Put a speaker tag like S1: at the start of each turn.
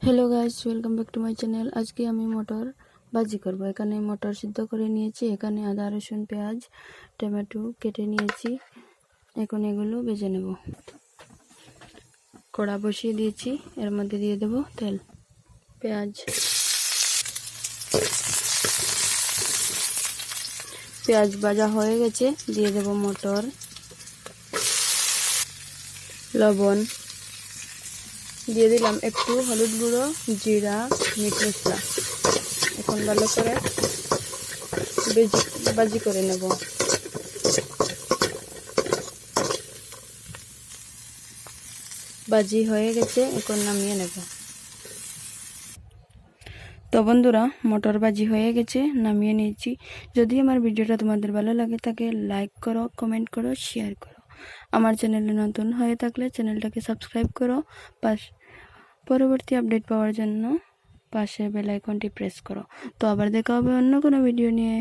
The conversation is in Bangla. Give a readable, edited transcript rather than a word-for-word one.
S1: Hello guys, welcome back to my channel. আজকে আমি মটর ভাজি করব। এখানে মটর সিদ্ধ করে নিয়েছি, এখানে আদা রসুন পেঁয়াজ টমেটো কেটে নিয়েছি। এখন এগুলো ভেজে নেব। কড়া বসিয়ে দিয়েছি, এর মধ্যে দিয়ে দেব তেল। পেঁয়াজ ভাজা হয়ে গেছে, দিয়ে দেব মটর, লবণ দিয়ে দিলাম, একটু হলুদ গুঁড়ো, জিরা, মিট মশলা। এখন ভালো করে ভাজি করে নেব। ভাজি হয়ে গেছে, এখন নামিয়ে নেব। তো বন্ধুরা, মটর ভাজি হয়ে গেছে, নামিয়ে নিয়েছি। যদি আমার ভিডিওটা তোমাদের ভালো লাগে থাকে লাইক করো, কমেন্ট করো, শেয়ার করো। আমার চ্যানেলে নতুন হয়ে থাকলে চ্যানেলটাকে সাবস্ক্রাইব করো। পরবর্তী আপডেট পাওয়ার জন্য পাশে বেল আইকনটি প্রেস করো। তো আবার দেখা হবে অন্য কোনো ভিডিও নিয়ে।